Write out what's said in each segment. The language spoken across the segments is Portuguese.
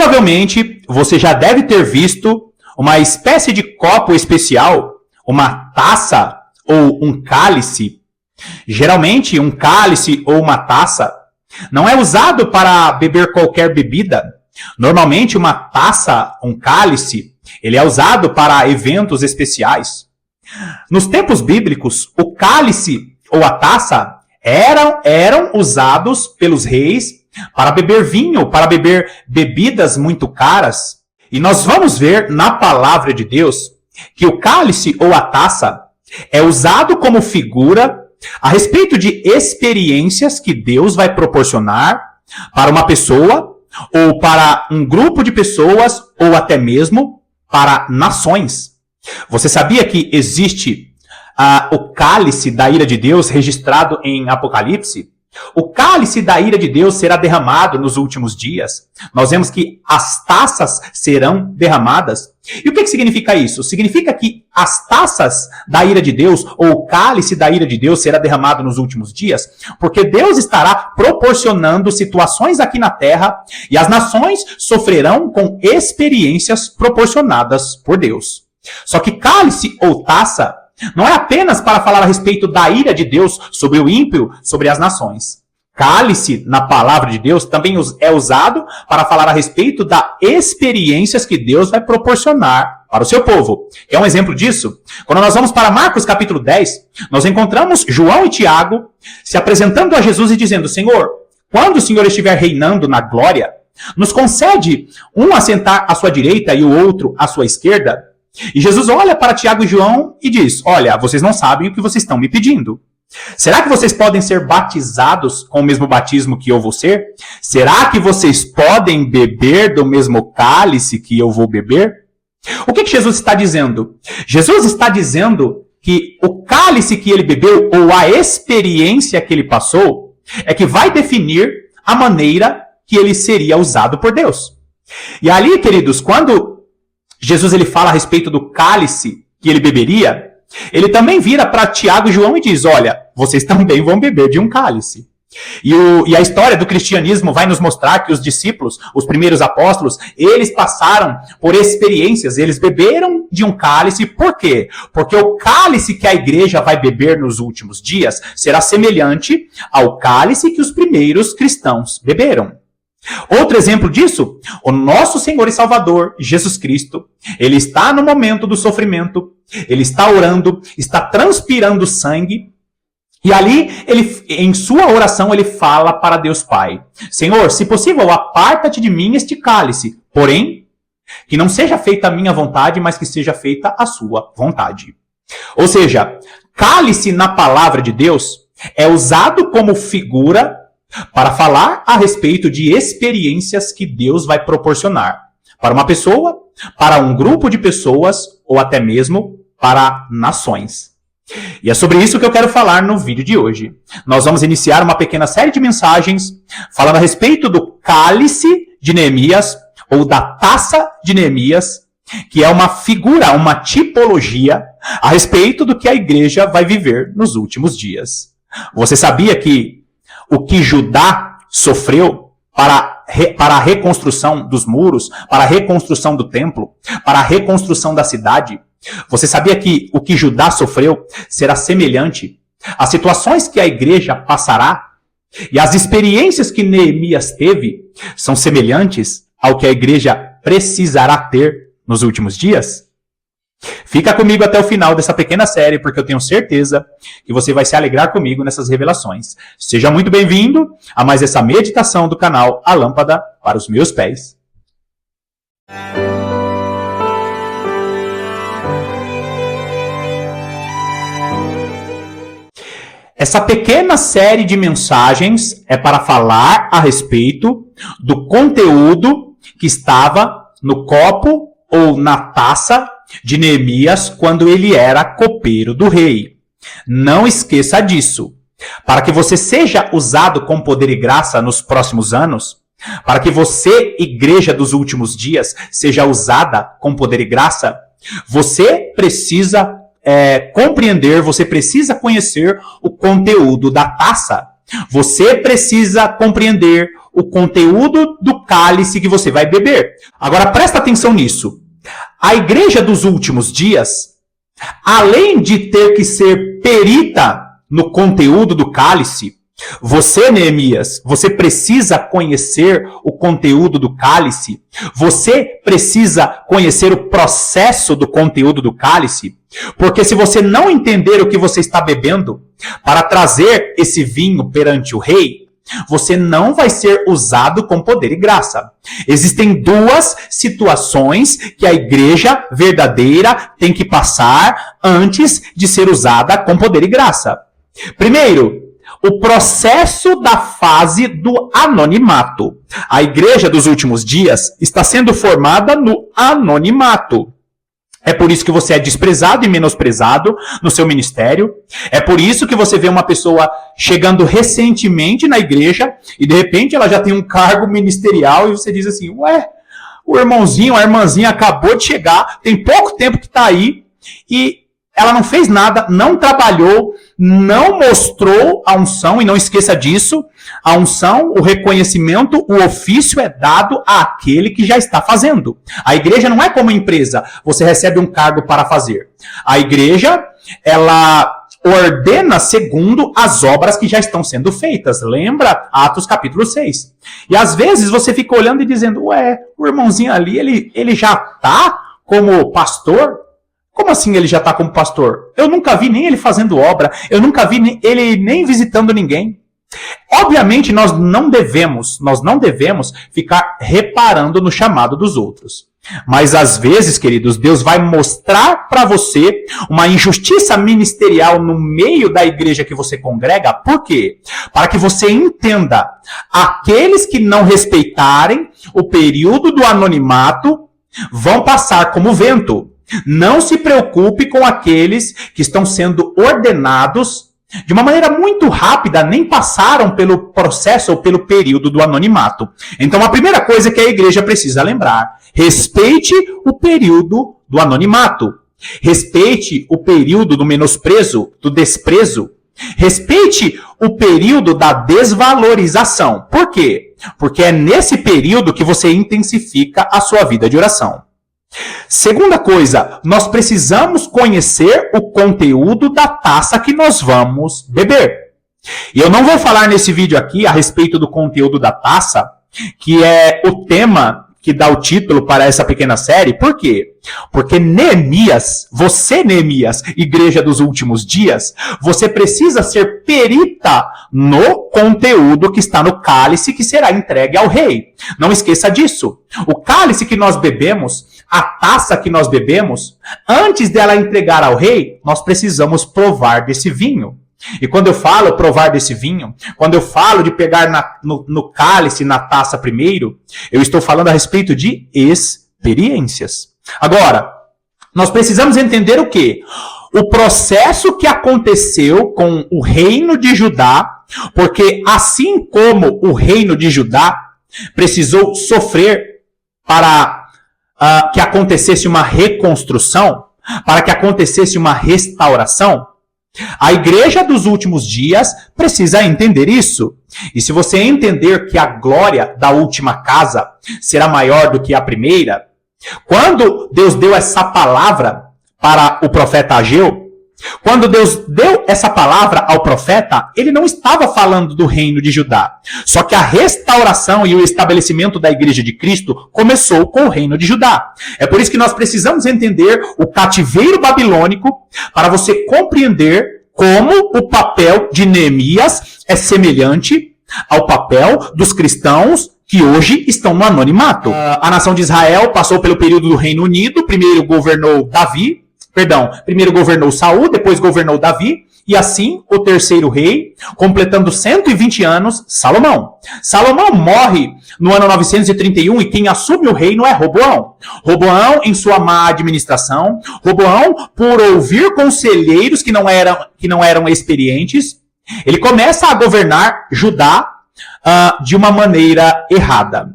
Provavelmente você já deve ter visto uma espécie de copo especial, uma taça ou um cálice. Geralmente, um cálice ou uma taça não é usado para beber qualquer bebida. Normalmente, uma taça, um cálice, ele é usado para eventos especiais. Nos tempos bíblicos, o cálice ou a taça eram usados pelos reis para beber vinho, para beber bebidas muito caras. E nós vamos ver na palavra de Deus que o cálice ou a taça é usado como figura a respeito de experiências que Deus vai proporcionar para uma pessoa, ou para um grupo de pessoas, ou até mesmo para nações. Você sabia que existe o cálice da ira de Deus registrado em Apocalipse? O cálice da ira de Deus será derramado nos últimos dias. Nós vemos que as taças serão derramadas. E o que significa isso? Significa que as taças da ira de Deus, ou o cálice da ira de Deus, será derramado nos últimos dias, porque Deus estará proporcionando situações aqui na terra e as nações sofrerão com experiências proporcionadas por Deus. Só que cálice ou taça não é apenas para falar a respeito da ira de Deus sobre o ímpio, sobre as nações. Cálice, na palavra de Deus, também é usado para falar a respeito das experiências que Deus vai proporcionar para o seu povo. É um exemplo disso? Quando nós vamos para Marcos capítulo 10, nós encontramos João e Tiago se apresentando a Jesus e dizendo: Senhor, quando o Senhor estiver reinando na glória, nos concede um assentar à sua direita e o outro à sua esquerda? E Jesus olha para Tiago e João e diz: olha, vocês não sabem o que vocês estão me pedindo. Será que vocês podem ser batizados com o mesmo batismo que eu vou ser? Será que vocês podem beber do mesmo cálice que eu vou beber? O que Jesus está dizendo? Jesus está dizendo que o cálice que ele bebeu, ou a experiência que ele passou, é que vai definir a maneira que ele seria usado por Deus. E ali, queridos, quando Jesus ele fala a respeito do cálice que ele beberia, ele também vira para Tiago e João e diz: olha, vocês também vão beber de um cálice. E a história do cristianismo vai nos mostrar que os discípulos, os primeiros apóstolos, eles passaram por experiências, eles beberam de um cálice. Por quê? Porque o cálice que a igreja vai beber nos últimos dias será semelhante ao cálice que os primeiros cristãos beberam. Outro exemplo disso, o nosso Senhor e Salvador, Jesus Cristo, ele está no momento do sofrimento, ele está orando, está transpirando sangue, e ali, em sua oração, ele fala para Deus Pai: Senhor, se possível, aparta-te de mim este cálice, porém, que não seja feita a minha vontade, mas que seja feita a sua vontade. Ou seja, cálice na palavra de Deus é usado como figura para falar a respeito de experiências que Deus vai proporcionar para uma pessoa, para um grupo de pessoas ou até mesmo para nações. E é sobre isso que eu quero falar no vídeo de hoje. Nós vamos iniciar uma pequena série de mensagens falando a respeito do cálice de Neemias, ou da taça de Neemias, que é uma figura, uma tipologia a respeito do que a igreja vai viver nos últimos dias. Você sabia que o que Judá sofreu para a reconstrução dos muros, para a reconstrução do templo, para a reconstrução da cidade, você sabia que o que Judá sofreu será semelhante às situações que a igreja passará? E as experiências que Neemias teve são semelhantes ao que a igreja precisará ter nos últimos dias? Fica comigo até o final dessa pequena série, porque eu tenho certeza que você vai se alegrar comigo nessas revelações. Seja muito bem-vindo a mais essa meditação do canal A Lâmpada para os Meus Pés. Essa pequena série de mensagens é para falar a respeito do conteúdo que estava no copo ou na taça de Neemias quando ele era copeiro do rei. Não esqueça disso. Para que você seja usado com poder e graça nos próximos anos, para que você, igreja dos últimos dias, seja usada com poder e graça, você precisa compreender, você precisa conhecer o conteúdo da taça. Você precisa compreender o conteúdo do cálice que você vai beber. Agora presta atenção nisso. A igreja dos últimos dias, além de ter que ser perita no conteúdo do cálice, você, Neemias, você precisa conhecer o conteúdo do cálice, você precisa conhecer o processo do conteúdo do cálice, porque se você não entender o que você está bebendo para trazer esse vinho perante o rei, você não vai ser usado com poder e graça. Existem duas situações que a igreja verdadeira tem que passar antes de ser usada com poder e graça. Primeiro, o processo da fase do anonimato. A igreja dos últimos dias está sendo formada no anonimato. É por isso que você é desprezado e menosprezado no seu ministério. É por isso que você vê uma pessoa chegando recentemente na igreja e de repente ela já tem um cargo ministerial e você diz assim, ué, o irmãozinho, a irmãzinha acabou de chegar, tem pouco tempo que está aí e ela não fez nada, não trabalhou, não mostrou a unção, e não esqueça disso, a unção, o reconhecimento, o ofício é dado àquele que já está fazendo. A igreja não é como empresa, você recebe um cargo para fazer. A igreja, ela ordena segundo as obras que já estão sendo feitas. Lembra? Atos capítulo 6. E às vezes você fica olhando e dizendo, ué, o irmãozinho ali, ele já está como pastor? Como assim ele já está como pastor? Eu nunca vi nem ele fazendo obra, eu nunca vi ele nem visitando ninguém. Obviamente nós não devemos ficar reparando no chamado dos outros. Mas às vezes, queridos, Deus vai mostrar para você uma injustiça ministerial no meio da igreja que você congrega. Por quê? Para que você entenda, aqueles que não respeitarem o período do anonimato vão passar como vento. Não se preocupe com aqueles que estão sendo ordenados de uma maneira muito rápida, nem passaram pelo processo ou pelo período do anonimato. Então, a primeira coisa que a igreja precisa lembrar, respeite o período do anonimato. Respeite o período do menosprezo, do desprezo. Respeite o período da desvalorização. Por quê? Porque é nesse período que você intensifica a sua vida de oração. Segunda coisa, nós precisamos conhecer o conteúdo da taça que nós vamos beber. E eu não vou falar nesse vídeo aqui a respeito do conteúdo da taça, que é o tema que dá o título para essa pequena série. Por quê? Porque Neemias, você Neemias, igreja dos últimos dias, você precisa ser perita no conteúdo que está no cálice que será entregue ao rei. Não esqueça disso. O cálice que nós bebemos, a taça que nós bebemos, antes dela entregar ao rei, nós precisamos provar desse vinho. E quando eu falo provar desse vinho, quando eu falo de pegar no cálice, na taça primeiro, eu estou falando a respeito de experiências. Agora, nós precisamos entender o quê? O processo que aconteceu com o reino de Judá, porque assim como o reino de Judá precisou sofrer para que acontecesse uma reconstrução, para que acontecesse uma restauração, a igreja dos últimos dias precisa entender isso. E se você entender que a glória da última casa será maior do que a primeira, quando Deus deu essa palavra para o profeta Ageu, quando Deus deu essa palavra ao profeta, ele não estava falando do reino de Judá. Só que a restauração e o estabelecimento da igreja de Cristo começou com o reino de Judá. É por isso que nós precisamos entender o cativeiro babilônico para você compreender como o papel de Neemias é semelhante ao papel dos cristãos que hoje estão no anonimato. A nação de Israel passou pelo período do Reino Unido, primeiro governou Saul, depois governou Davi, e assim o terceiro rei, completando 120 anos, Salomão. Salomão morre no ano 931 e quem assume o reino é Roboão. Roboão em sua má administração, Roboão por ouvir conselheiros que não eram experientes, ele começa a governar Judá de uma maneira errada.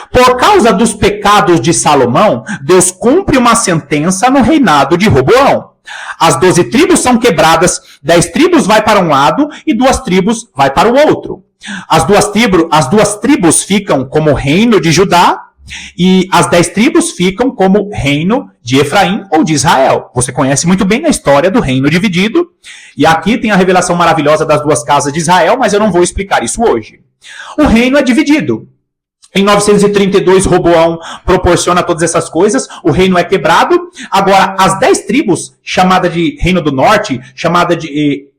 Por causa dos pecados de Salomão, Deus cumpre uma sentença no reinado de Roboão. As 12 tribos são quebradas, 10 tribos vai para um lado e 2 tribos vai para o outro. As duas tribos ficam como reino de Judá e as 10 tribos ficam como reino de Efraim ou de Israel. Você conhece muito bem a história do reino dividido. E aqui tem a revelação maravilhosa das duas casas de Israel, mas eu não vou explicar isso hoje. O reino é dividido. Em 932, Roboão proporciona todas essas coisas, o reino é quebrado. Agora, as 10 tribos, chamada de Reino do Norte, chamada de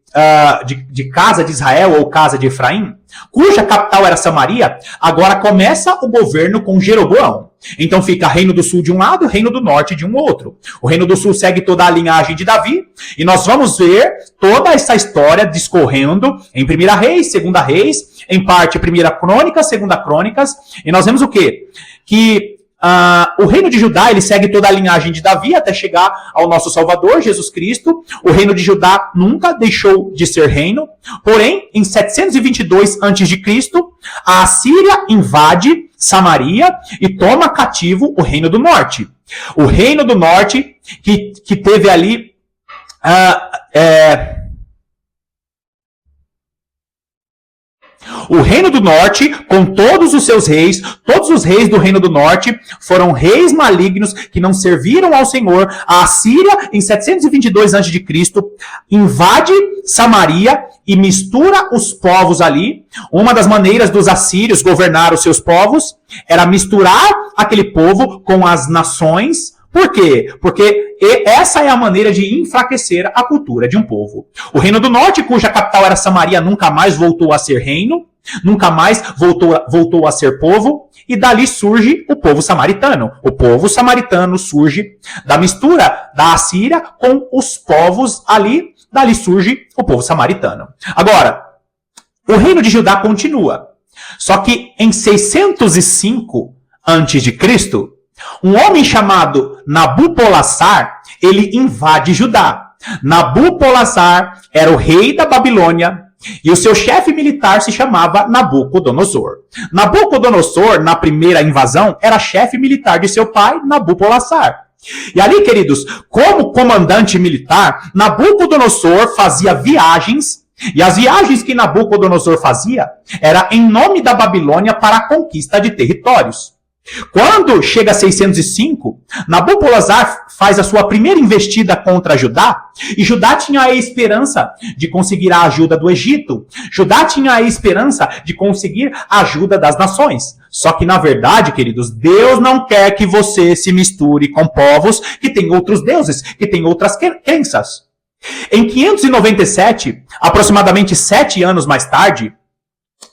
casa de Israel ou casa de Efraim, cuja capital era Samaria, agora começa o governo com Jeroboão. Então fica Reino do Sul de um lado, Reino do Norte de um outro. O Reino do Sul segue toda a linhagem de Davi, e nós vamos ver toda essa história discorrendo em 1 Reis, 2 Reis, em parte 1 Crônicas, 2 Crônicas, e nós vemos o quê? Que o reino de Judá, ele segue toda a linhagem de Davi até chegar ao nosso Salvador, Jesus Cristo. O reino de Judá nunca deixou de ser reino. Porém, em 722 a.C., a Assíria invade Samaria e toma cativo o reino do norte. O reino do norte que teve ali o reino do norte, com todos os seus reis, todos os reis do reino do norte foram reis malignos que não serviram ao Senhor. A Assíria, em 722 a.C., invade Samaria e mistura os povos ali. Uma das maneiras dos assírios governar os seus povos era misturar aquele povo com as nações. Por quê? Porque essa é a maneira de enfraquecer a cultura de um povo. O reino do norte, cuja capital era Samaria, nunca mais voltou a ser reino, nunca mais voltou a ser povo, e dali surge o povo samaritano. O povo samaritano surge da mistura da Assíria com os povos ali, dali surge o povo samaritano. Agora, o reino de Judá continua. Só que em 605 a.C., um homem chamado Nabopolassar, ele invade Judá. Nabopolassar era o rei da Babilônia e o seu chefe militar se chamava Nabucodonosor. Nabucodonosor, na primeira invasão, era chefe militar de seu pai, Nabopolassar. E ali, queridos, como comandante militar, Nabucodonosor fazia viagens, e as viagens que Nabucodonosor fazia era em nome da Babilônia para a conquista de territórios. Quando chega a 605, Nabopolassar faz a sua primeira investida contra Judá, e Judá tinha a esperança de conseguir a ajuda do Egito. Judá tinha a esperança de conseguir a ajuda das nações. Só que, na verdade, queridos, Deus não quer que você se misture com povos que têm outros deuses, que têm outras crenças. Em 597, aproximadamente 7 anos mais tarde,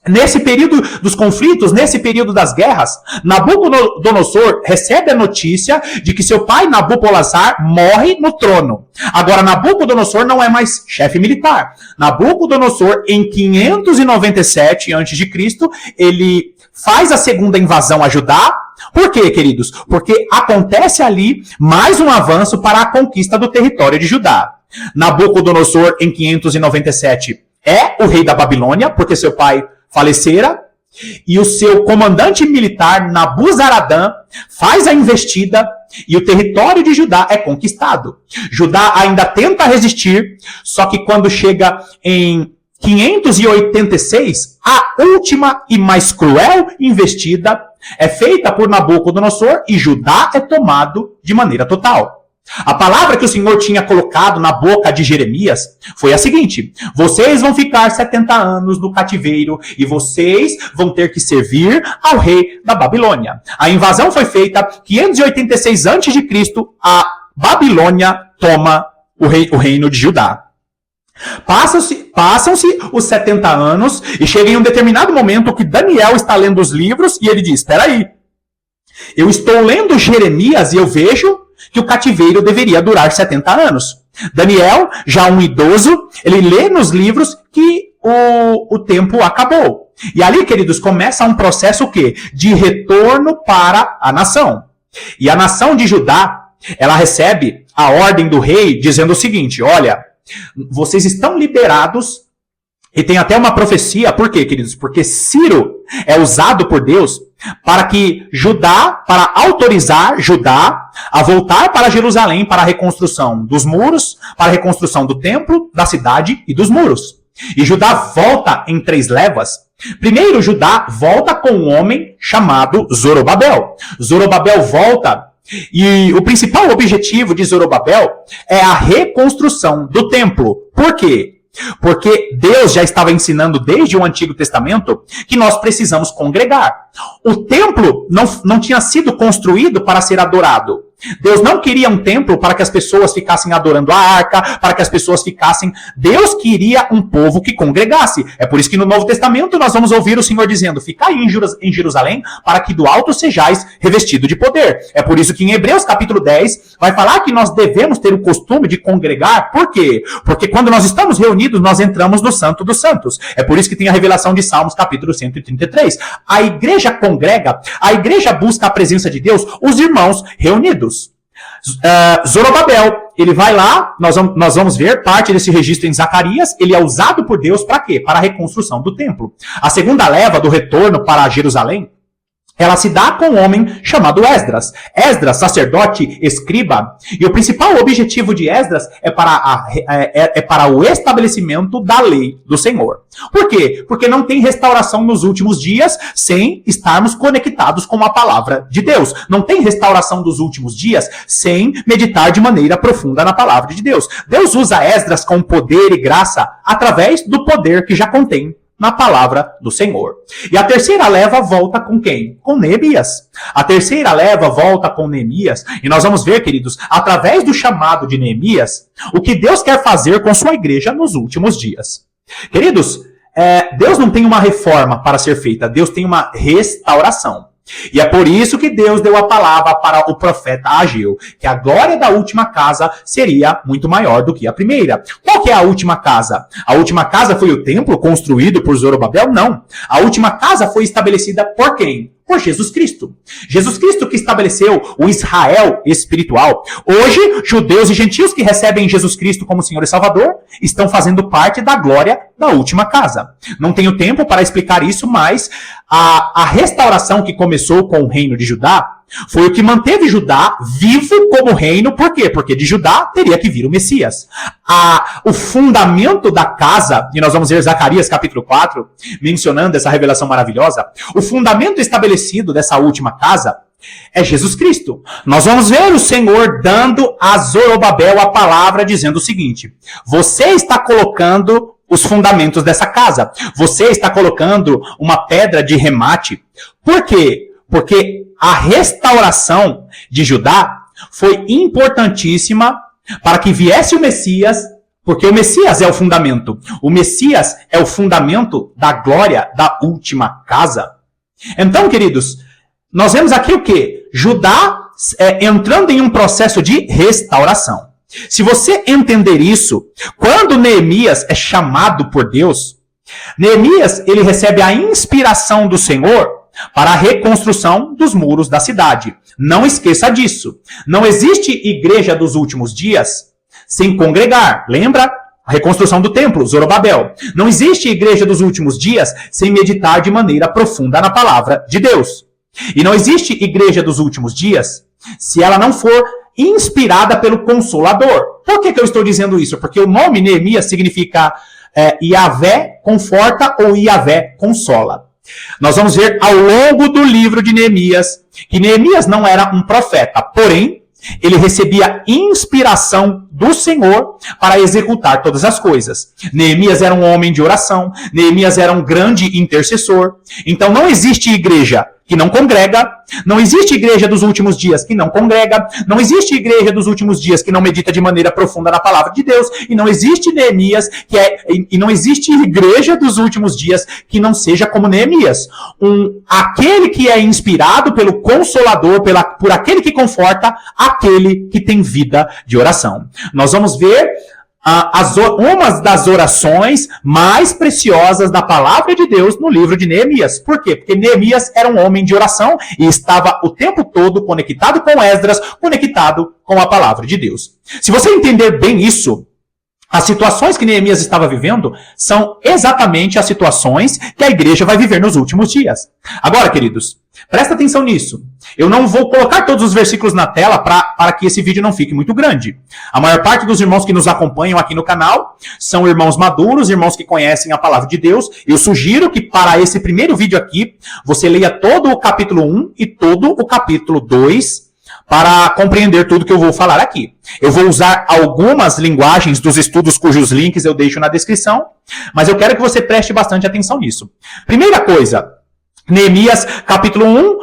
nesse período dos conflitos, nesse período das guerras, Nabucodonosor recebe a notícia de que seu pai Nabopolassar morre no trono. Agora, Nabucodonosor não é mais chefe militar. Nabucodonosor, em 597 a.C., ele faz a segunda invasão a Judá. Por quê, queridos? Porque acontece ali mais um avanço para a conquista do território de Judá. Nabucodonosor, em 597, é o rei da Babilônia, porque seu pai falecera, e o seu comandante militar, Nabuzaradã, faz a investida e o território de Judá é conquistado. Judá ainda tenta resistir, só que quando chega em 586, a última e mais cruel investida é feita por Nabucodonosor e Judá é tomado de maneira total. A palavra que o Senhor tinha colocado na boca de Jeremias foi a seguinte: vocês vão ficar 70 anos no cativeiro e vocês vão ter que servir ao rei da Babilônia. A invasão foi feita 586 a.C., a Babilônia toma o reino de Judá. Passam-se os 70 anos e chega em um determinado momento que Daniel está lendo os livros e ele diz: espera aí, eu estou lendo Jeremias e eu vejo que o cativeiro deveria durar 70 anos. Daniel, já um idoso, ele lê nos livros que o tempo acabou. E ali, queridos, começa um processo o quê? De retorno para a nação. E a nação de Judá, ela recebe a ordem do rei dizendo o seguinte: olha, vocês estão liberados. E tem até uma profecia, por quê, queridos? Porque Ciro é usado por Deus para autorizar Judá a voltar para Jerusalém para a reconstrução dos muros, para a reconstrução do templo, da cidade e dos muros. E Judá volta em 3 levas. Primeiro, Judá volta com um homem chamado Zorobabel. Zorobabel volta e o principal objetivo de Zorobabel é a reconstrução do templo. Por quê? Porque Deus já estava ensinando desde o Antigo Testamento que nós precisamos congregar. O templo não tinha sido construído para ser adorado. Deus não queria um templo para que as pessoas ficassem adorando a arca, para que as pessoas ficassem... Deus queria um povo que congregasse. É por isso que no Novo Testamento nós vamos ouvir o Senhor dizendo: ficai em Jerusalém, para que do alto sejais revestido de poder. É por isso que em Hebreus capítulo 10 vai falar que nós devemos ter o costume de congregar. Por quê? Porque quando nós estamos reunidos, nós entramos no Santo dos Santos. É por isso que tem a revelação de Salmos capítulo 133. A igreja congrega, a igreja busca a presença de Deus, os irmãos reunidos. Zorobabel, ele vai lá, nós vamos ver parte desse registro em Zacarias. Ele é usado por Deus para quê? Para a reconstrução do templo. A segunda leva do retorno para Jerusalém, ela se dá com um homem chamado Esdras. Esdras, sacerdote, escriba. E o principal objetivo de Esdras é para o estabelecimento da lei do Senhor. Por quê? Porque não tem restauração nos últimos dias sem estarmos conectados com a palavra de Deus. Não tem restauração dos últimos dias sem meditar de maneira profunda na palavra de Deus. Deus usa Esdras com poder e graça através do poder que já contém na palavra do Senhor. E a terceira leva volta com quem? Com Neemias. A terceira leva volta com Neemias. E nós vamos ver, queridos, através do chamado de Neemias, o que Deus quer fazer com sua igreja nos últimos dias. Queridos, Deus não tem uma reforma para ser feita. Deus tem uma restauração. E é por isso que Deus deu a palavra para o profeta Ageu, que a glória da última casa seria muito maior do que a primeira. Qual que é a última casa? A última casa foi o templo construído por Zorobabel? Não. A última casa foi estabelecida por quem? Por Jesus Cristo. Jesus Cristo que estabeleceu o Israel espiritual. Hoje, judeus e gentios que recebem Jesus Cristo como Senhor e Salvador estão fazendo parte da glória da última casa. Não tenho tempo para explicar isso, mas a restauração que começou com o reino de Judá foi o que manteve Judá vivo como reino. Por quê? Porque de Judá teria que vir o Messias. O fundamento da casa, e nós vamos ver Zacarias capítulo 4, mencionando essa revelação maravilhosa, o fundamento estabelecido dessa última casa é Jesus Cristo. Nós vamos ver o Senhor dando a Zorobabel a palavra dizendo o seguinte: você está colocando os fundamentos dessa casa. Você está colocando uma pedra de remate. Por quê? Porque a restauração de Judá foi importantíssima para que viesse o Messias, porque o Messias é o fundamento. O Messias é o fundamento da glória da última casa. Então, queridos, nós vemos aqui o quê? Judá entrando em um processo de restauração. Se você entender isso, quando Neemias é chamado por Deus, Neemias ele recebe a inspiração do Senhor para a reconstrução dos muros da cidade. Não esqueça disso. Não existe igreja dos últimos dias sem congregar. Lembra? A reconstrução do templo, Zorobabel. Não existe igreja dos últimos dias sem meditar de maneira profunda na palavra de Deus. E não existe igreja dos últimos dias se ela não for inspirada pelo Consolador. Por que eu estou dizendo isso? Porque o nome Neemias significa Yahvé conforta ou Yahvé consola. Nós vamos ver ao longo do livro de Neemias que Neemias não era um profeta, porém, ele recebia inspiração do Senhor para executar todas as coisas. Neemias era um homem de oração, Neemias era um grande intercessor. Então não existe igreja que não congrega, não existe igreja dos últimos dias que não congrega, não existe igreja dos últimos dias que não medita de maneira profunda na palavra de Deus, e não existe Neemias e não existe igreja dos últimos dias que não seja como Neemias. Aquele que é inspirado pelo Consolador, por aquele que conforta, aquele que tem vida de oração. Nós vamos ver uma das orações mais preciosas da palavra de Deus no livro de Neemias. Por quê? Porque Neemias era um homem de oração e estava o tempo todo conectado com Esdras, conectado com a palavra de Deus. Se você entender bem isso, As situações que Neemias estava vivendo são exatamente as situações que a igreja vai viver nos últimos dias. Agora, queridos, presta atenção nisso. Eu não vou colocar todos os versículos na tela para que esse vídeo não fique muito grande. A maior parte dos irmãos que nos acompanham aqui no canal são irmãos maduros, irmãos que conhecem a palavra de Deus. Eu sugiro que para esse primeiro vídeo aqui, você leia todo o capítulo 1 e todo o capítulo 2 para compreender tudo que eu vou falar aqui. Eu vou usar algumas linguagens dos estudos cujos links eu deixo na descrição, mas eu quero que você preste bastante atenção nisso. Primeira coisa, Neemias, capítulo 1,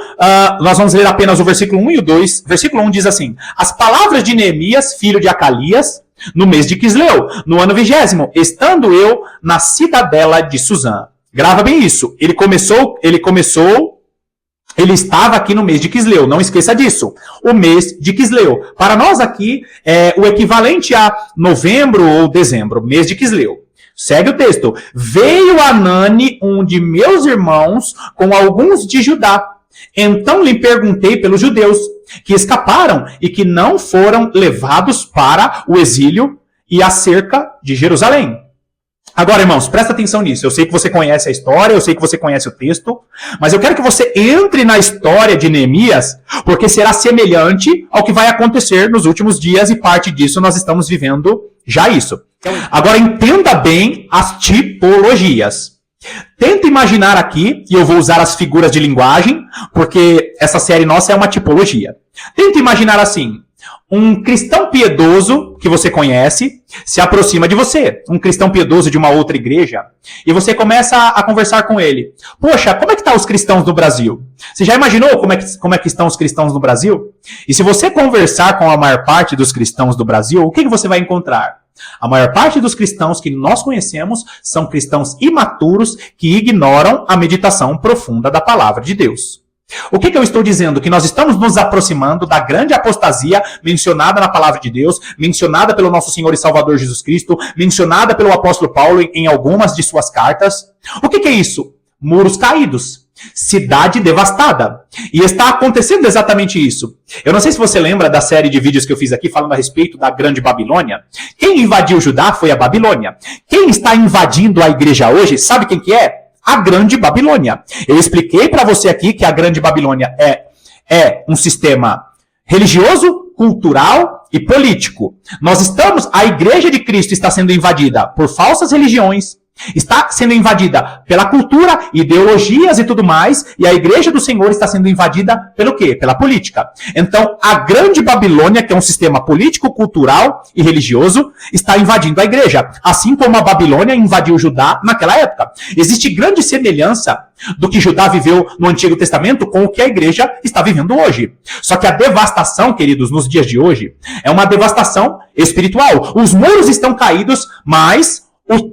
nós vamos ler apenas o versículo 1 e o 2. Versículo 1 diz assim: As palavras de Neemias, filho de Acalias, no mês de Quisleu, no ano 20º, estando eu na cidadela de Suzã. Grava bem isso. Ele estava aqui no mês de Quisleu, não esqueça disso. O mês de Quisleu. Para nós aqui, é o equivalente a novembro ou dezembro, mês de Quisleu. Segue o texto. Veio Anani, um de meus irmãos, com alguns de Judá. Então lhe perguntei pelos judeus que escaparam e que não foram levados para o exílio e acerca de Jerusalém. Agora, irmãos, presta atenção nisso. Eu sei que você conhece a história, eu sei que você conhece o texto, mas eu quero que você entre na história de Neemias, porque será semelhante ao que vai acontecer nos últimos dias e parte disso nós estamos vivendo já isso. Agora, entenda bem as tipologias. Tenta imaginar aqui, e eu vou usar as figuras de linguagem, porque essa série nossa é uma tipologia. Tenta imaginar assim: um cristão piedoso que você conhece se aproxima de você, um cristão piedoso de uma outra igreja, e você começa a conversar com ele. Poxa, como é que estão os cristãos no Brasil? Você já imaginou como é que estão os cristãos no Brasil? E se você conversar com a maior parte dos cristãos do Brasil, o que você vai encontrar? A maior parte dos cristãos que nós conhecemos são cristãos imaturos que ignoram a meditação profunda da palavra de Deus. O que eu estou dizendo? Que nós estamos nos aproximando da grande apostasia mencionada na palavra de Deus, mencionada pelo nosso Senhor e Salvador Jesus Cristo, mencionada pelo apóstolo Paulo em algumas de suas cartas. O que é isso? Muros caídos. Cidade devastada. E está acontecendo exatamente isso. Eu não sei se você lembra da série de vídeos que eu fiz aqui falando a respeito da Grande Babilônia. Quem invadiu Judá foi a Babilônia. Quem está invadindo a igreja hoje, sabe quem que é? A Grande Babilônia. Eu expliquei para você aqui que a Grande Babilônia é um sistema religioso, cultural e político. A Igreja de Cristo está sendo invadida por falsas religiões, está sendo invadida pela cultura, ideologias e tudo mais, e a Igreja do Senhor está sendo invadida pelo quê? Pela política. Então, a Grande Babilônia, que é um sistema político, cultural e religioso, está invadindo a igreja, assim como a Babilônia invadiu Judá naquela época. Existe grande semelhança do que Judá viveu no Antigo Testamento com o que a igreja está vivendo hoje. Só que a devastação, queridos, nos dias de hoje, é uma devastação espiritual. Os muros estão caídos, mas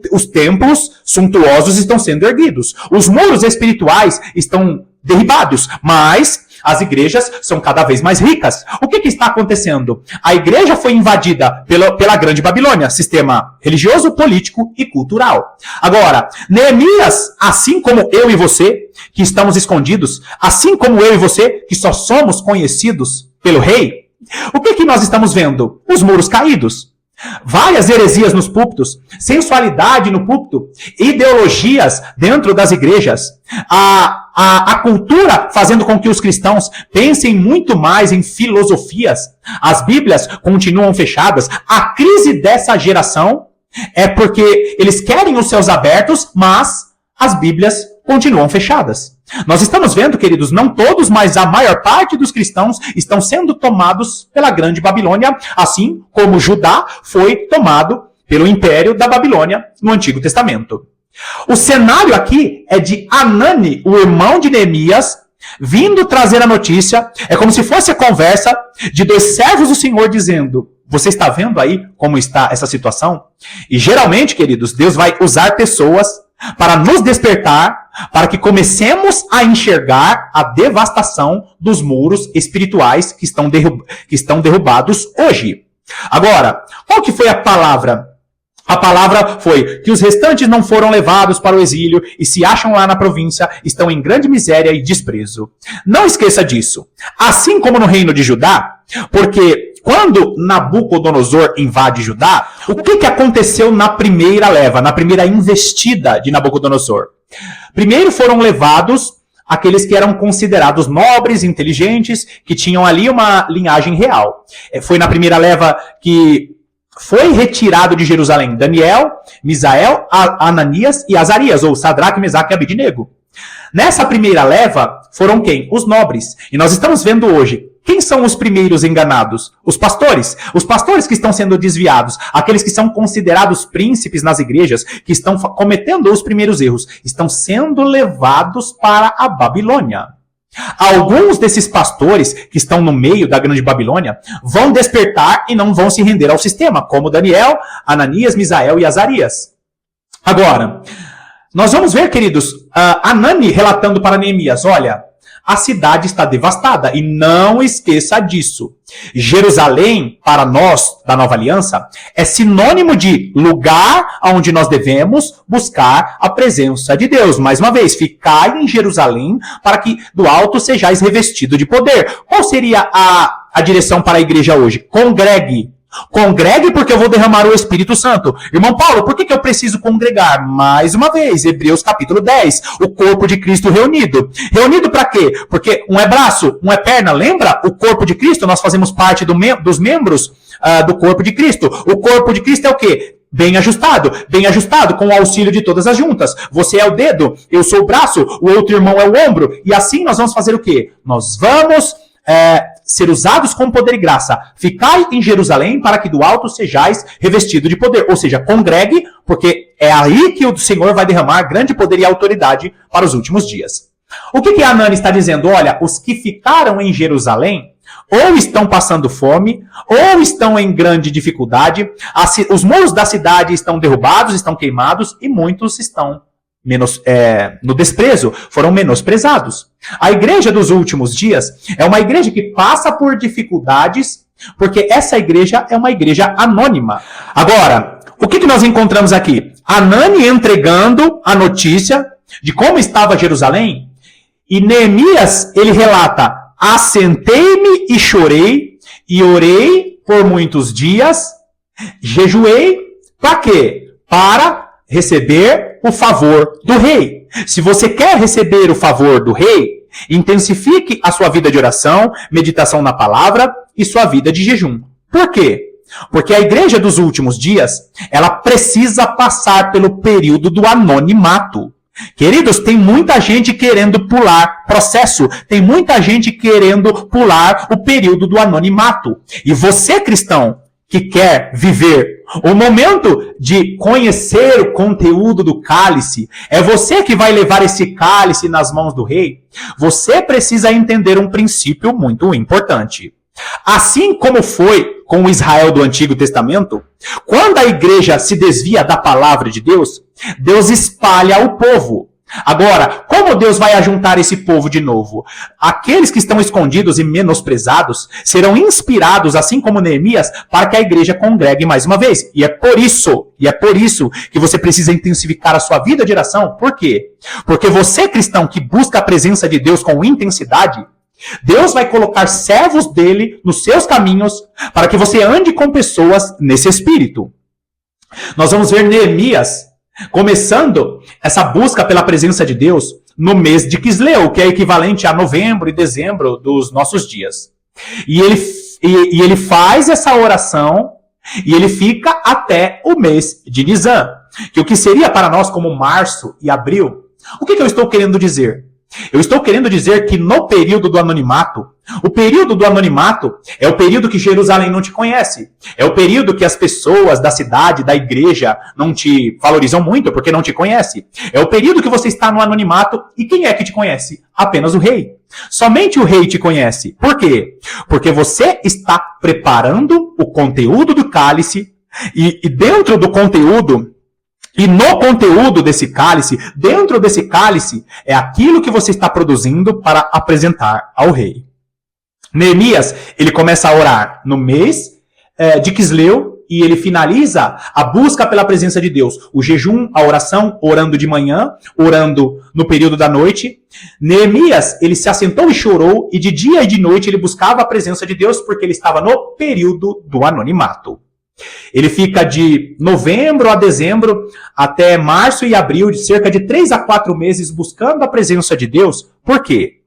os templos suntuosos estão sendo erguidos. Os muros espirituais estão derribados, mas as igrejas são cada vez mais ricas. O que está acontecendo? A igreja foi invadida pela Grande Babilônia, sistema religioso, político e cultural. Agora, Neemias, assim como eu e você, que estamos escondidos, assim como eu e você, que só somos conhecidos pelo rei, o que nós estamos vendo? Os muros caídos. Várias heresias nos púlpitos, sensualidade no púlpito, ideologias dentro das igrejas, a cultura fazendo com que os cristãos pensem muito mais em filosofias, as bíblias continuam fechadas. A crise dessa geração é porque eles querem os céus abertos, mas as bíblias continuam fechadas. Nós estamos vendo, queridos, não todos, mas a maior parte dos cristãos estão sendo tomados pela Grande Babilônia, assim como Judá foi tomado pelo Império da Babilônia no Antigo Testamento. O cenário aqui é de Anani, o irmão de Neemias, vindo trazer a notícia. É como se fosse a conversa de dois servos do Senhor dizendo: você está vendo aí como está essa situação? E geralmente, queridos, Deus vai usar pessoas para nos despertar, para que comecemos a enxergar a devastação dos muros espirituais que estão derrubados hoje. Agora, qual que foi a palavra? A palavra foi que os restantes não foram levados para o exílio e se acham lá na província, estão em grande miséria e desprezo. Não esqueça disso. Assim como no reino de Judá, porque quando Nabucodonosor invade Judá, o que aconteceu na primeira leva, na primeira investida de Nabucodonosor? Primeiro foram levados aqueles que eram considerados nobres, inteligentes, que tinham ali uma linhagem real. Foi na primeira leva que foi retirado de Jerusalém Daniel, Misael, Ananias e Azarias, ou Sadraque, Mesaque e Abednego. Nessa primeira leva foram quem? Os nobres. E nós estamos vendo hoje, quem são os primeiros enganados? Os pastores. Os pastores que estão sendo desviados, aqueles que são considerados príncipes nas igrejas, que estão cometendo os primeiros erros, estão sendo levados para a Babilônia. Alguns desses pastores que estão no meio da grande Babilônia vão despertar e não vão se render ao sistema, como Daniel, Ananias, Misael e Azarias. Agora, nós vamos ver, queridos, Anani relatando para Neemias, olha, a cidade está devastada e não esqueça disso. Jerusalém, para nós, da Nova Aliança, é sinônimo de lugar onde nós devemos buscar a presença de Deus. Mais uma vez, ficai em Jerusalém para que do alto sejais revestido de poder. Qual seria a direção para a igreja hoje? Congregue. Congregue porque eu vou derramar o Espírito Santo. Irmão Paulo, por que eu preciso congregar? Mais uma vez, Hebreus capítulo 10, o corpo de Cristo reunido. Reunido para quê? Porque um é braço, um é perna. Lembra o corpo de Cristo? Nós fazemos parte dos membros do corpo de Cristo. O corpo de Cristo é o quê? Bem ajustado com o auxílio de todas as juntas. Você é o dedo, eu sou o braço, o outro irmão é o ombro. E assim nós vamos fazer o quê? Nós vamos ser usados com poder e graça. Ficai em Jerusalém para que do alto sejais revestido de poder. Ou seja, congregue, porque é aí que o Senhor vai derramar grande poder e autoridade para os últimos dias. O que Anani está dizendo? Olha, os que ficaram em Jerusalém ou estão passando fome, ou estão em grande dificuldade, os muros da cidade estão derrubados, estão queimados, e muitos estão no desprezo, foram menosprezados. A igreja dos últimos dias é uma igreja que passa por dificuldades, porque essa igreja é uma igreja anônima. Agora, o que nós encontramos aqui? Anani entregando a notícia de como estava Jerusalém, e Neemias, ele relata: assentei-me e chorei, e orei por muitos dias, jejuei, para quê? Para receber o favor do rei. Se você quer receber o favor do rei, intensifique a sua vida de oração, meditação na palavra e sua vida de jejum. Por quê? Porque a igreja dos últimos dias, ela precisa passar pelo período do anonimato. Queridos, tem muita gente querendo pular processo, tem muita gente querendo pular o período do anonimato. E você, cristão, que quer viver o momento de conhecer o conteúdo do cálice, é você que vai levar esse cálice nas mãos do rei. Você precisa entender um princípio muito importante. Assim como foi com o Israel do Antigo Testamento, quando a igreja se desvia da palavra de Deus, Deus espalha o povo. Agora, como Deus vai ajuntar esse povo de novo? Aqueles que estão escondidos e menosprezados serão inspirados, assim como Neemias, para que a igreja congregue mais uma vez. E é por isso que você precisa intensificar a sua vida de oração. Por quê? Porque você, cristão, que busca a presença de Deus com intensidade, Deus vai colocar servos dele nos seus caminhos para que você ande com pessoas nesse espírito. Nós vamos ver Neemias começando essa busca pela presença de Deus no mês de Quisleu, que é equivalente a novembro e dezembro dos nossos dias. E ele faz essa oração e ele fica até o mês de Nisan, que o que seria para nós como março e abril. O que eu estou querendo dizer? Eu estou querendo dizer que no período do anonimato, o período do anonimato é o período que Jerusalém não te conhece. É o período que as pessoas da cidade, da igreja, não te valorizam muito porque não te conhecem. É o período que você está no anonimato e quem é que te conhece? Apenas o rei. Somente o rei te conhece. Por quê? Porque você está preparando o conteúdo do cálice e dentro do conteúdo... E no conteúdo desse cálice, dentro desse cálice, é aquilo que você está produzindo para apresentar ao rei. Neemias, ele começa a orar no mês de Quisleu e ele finaliza a busca pela presença de Deus. O jejum, a oração, orando de manhã, orando no período da noite. Neemias, ele se assentou e chorou, e de dia e de noite ele buscava a presença de Deus, porque ele estava no período do anonimato. Ele fica de novembro a dezembro, até março e abril, de cerca de 3 a 4 meses, buscando a presença de Deus. Por quê?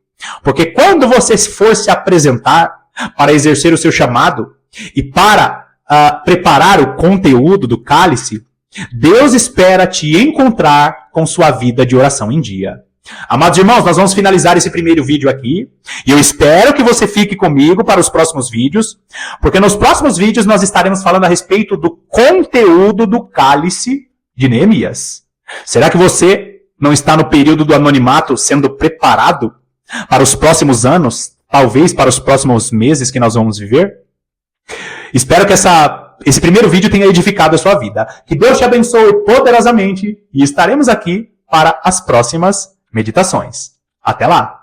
Porque quando você for se apresentar para exercer o seu chamado e para preparar o conteúdo do cálice, Deus espera te encontrar com sua vida de oração em dia. Amados irmãos, nós vamos finalizar esse primeiro vídeo aqui, e eu espero que você fique comigo para os próximos vídeos, porque nos próximos vídeos nós estaremos falando a respeito do conteúdo do cálice de Neemias. Será que você não está no período do anonimato sendo preparado para os próximos anos, talvez para os próximos meses que nós vamos viver? Espero que esse primeiro vídeo tenha edificado a sua vida. Que Deus te abençoe poderosamente, e estaremos aqui para as próximas meditações. Até lá!